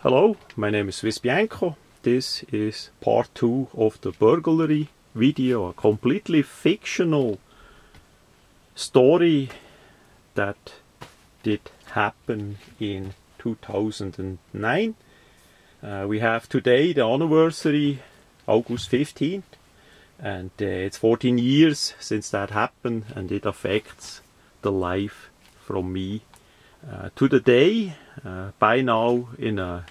Hello, my name is Swiss Bianco. This is part 2 of the burglary video, a completely fictional story that did happen in 2009. We have today the anniversary, August 15th, and it's 14 years since that happened, and it affects the life from me to the day. By now in a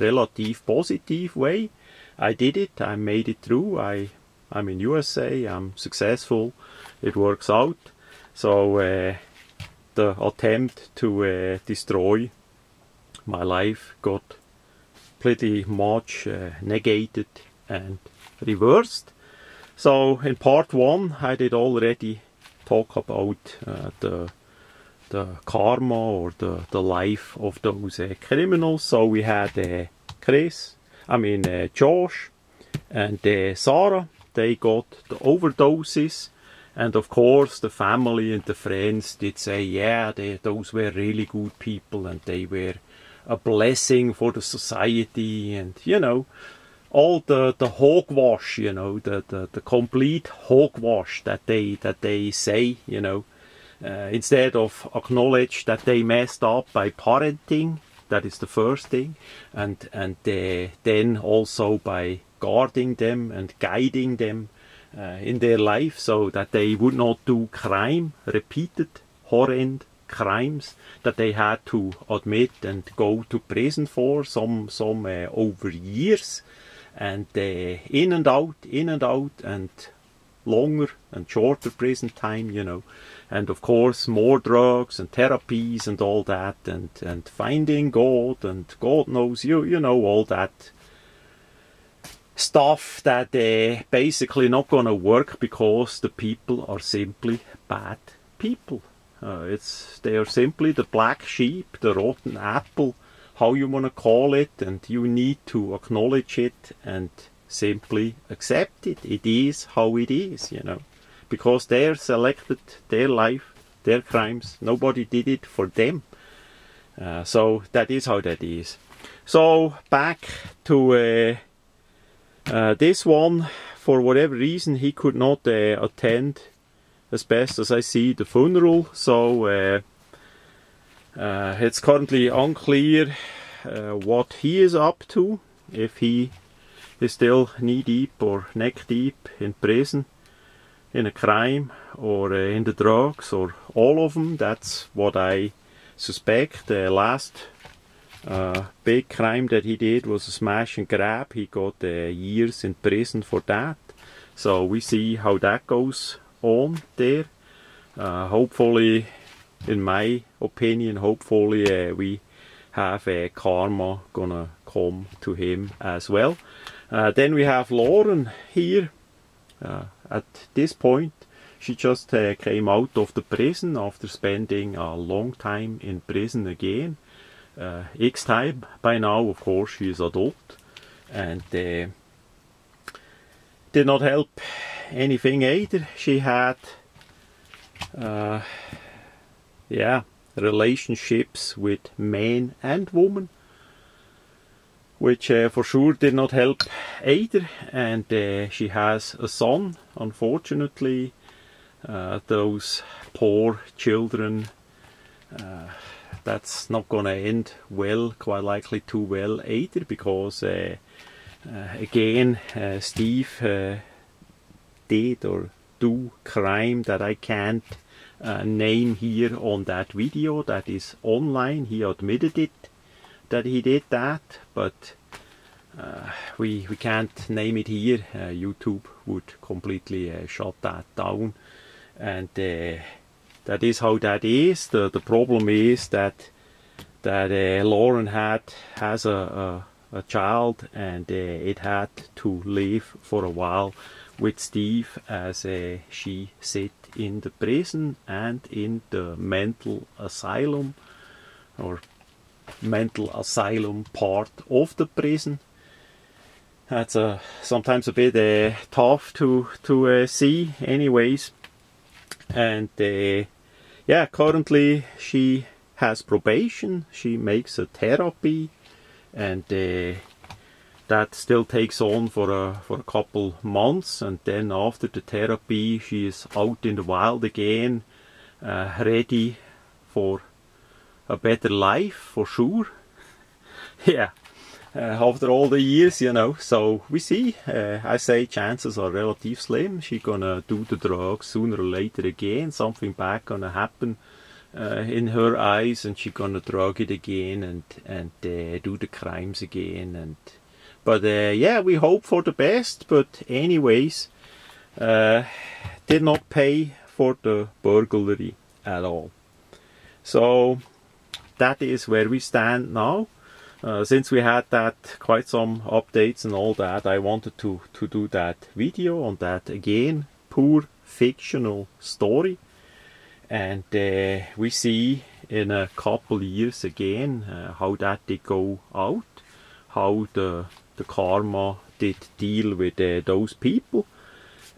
relative positive way. I did it, I made it through, I'm in USA, I'm successful, it works out. So the attempt to destroy my life got pretty much negated and reversed. So in part 1 I did already talk about the karma or the life of those criminals. So we had Josh and Sarah. They got the overdoses, and of course the family and the friends did say, yeah, those were really good people and they were a blessing for the society, and you know, all the hogwash, you know, the complete hogwash that they say, you know. Instead of acknowledge that they messed up by parenting, that is the first thing, and then also by guarding them and guiding them in their life so that they would not do crime, repeated horrend crimes that they had to admit and go to prison for some over years, and in and out, and longer and shorter prison time, you know. And of course more drugs and therapies and all that, and finding God, and God knows, you know, all that stuff that basically not gonna work because the people are simply bad people. They are simply the black sheep, the rotten apple, how you wanna call it, and you need to acknowledge it and simply accept it. It is how it is, you know. Because they selected their life, their crimes. Nobody did it for them. So that is how that is. So back to this one. For whatever reason, he could not attend, as best as I see, the funeral. So it's currently unclear what he is up to. If he is still knee-deep or neck-deep in prison, in a crime, or in the drugs, or all of them. That's what I suspect. The last big crime that he did was a smash and grab. He got years in prison for that. So we see how that goes on there. Hopefully, in my opinion, hopefully we have karma gonna come to him as well. Then we have Lauren here. At this point, she just came out of the prison after spending a long time in prison again. X time by now, of course, she is adult, and did not help anything either. She had relationships with men and women, which for sure did not help either, and she has a son. Unfortunately, those poor children, that's not gonna end well, quite likely too well either, because again Steve did or do crime that I can't name here on that video that is online. He admitted it, that he did that, but we can't name it here. YouTube would completely shut that down, and that is how that is. The problem is that Lauren has a child, and it had to live for a while with Steve as she sit in the prison and in the mental asylum, or mental asylum part of the prison. That's sometimes a bit tough to see anyways. And yeah, currently she has probation, she makes a therapy, and that still takes on for a couple months, and then after the therapy she is out in the wild again, ready for a better life for sure. Yeah, after all the years, you know. So we see, I say chances are relatively slim. She's gonna do the drugs sooner or later again. Something bad gonna happen in her eyes, and she's gonna drug it again and do the crimes again. But yeah, we hope for the best. But anyways, did not pay for the burglary at all. So that is where we stand now. Since we had that quite some updates and all that, I wanted to do that video on that again, poor fictional story. And we see in a couple years again how that did go out, how the karma did deal with those people,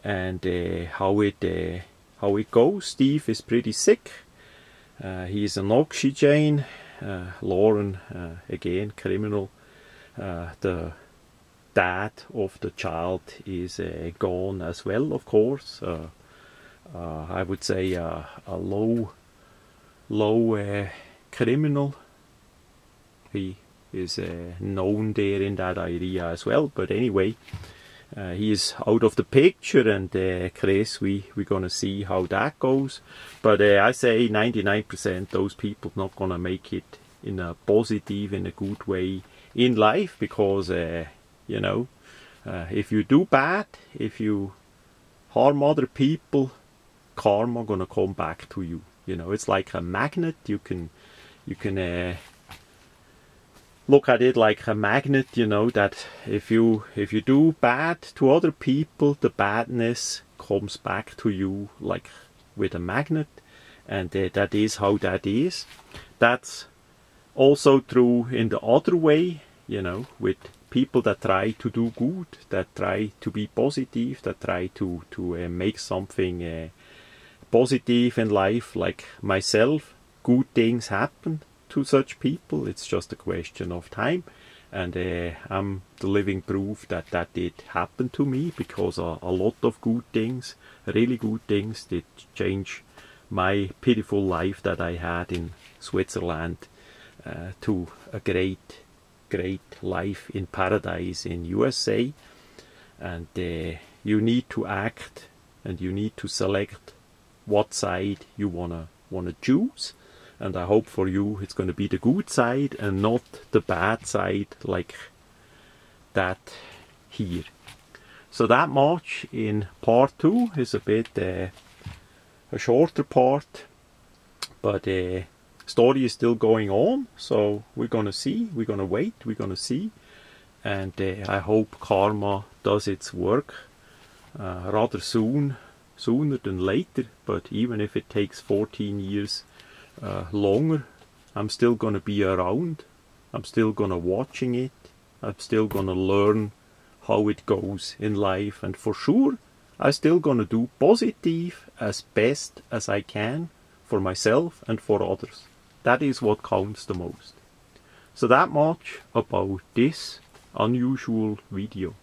and how it goes. Steve is pretty sick. He's on oxygen. Lauren, again, criminal. The dad of the child is gone as well, of course. I would say a low criminal. He is known there in that area as well. But anyway, he is out of the picture, and Chris, we're gonna see how that goes. But I say 99% those people not gonna make it in a positive, in a good way in life, because you know, if you do bad, if you harm other people, karma gonna come back to you. You know, it's like a magnet. You can look at it like a magnet, you know, that if you do bad to other people, the badness comes back to you like with a magnet, and that is how that is. That's also true in the other way, you know, with people that try to do good, that try to be positive, that try to make something positive in life, like myself. Good things happen to such people. It's just a question of time, and I'm the living proof that that did happen to me, because a lot of good things, really good things, did change my pitiful life that I had in Switzerland to a great life in paradise in USA. And you need to act, and you need to select what side you wanna choose. And I hope for you it's going to be the good side and not the bad side like that here. So that much in part 2 is a bit a shorter part, but story is still going on. So we're going to see, we're going to wait, we're going to see. And I hope karma does its work rather sooner than later. But even if it takes 14 years longer, I'm still gonna be around. I'm still gonna watching it. I'm still gonna learn how it goes in life, and for sure I'm still gonna do positive as best as I can for myself and for others. That is what counts the most. So that much about this unusual video.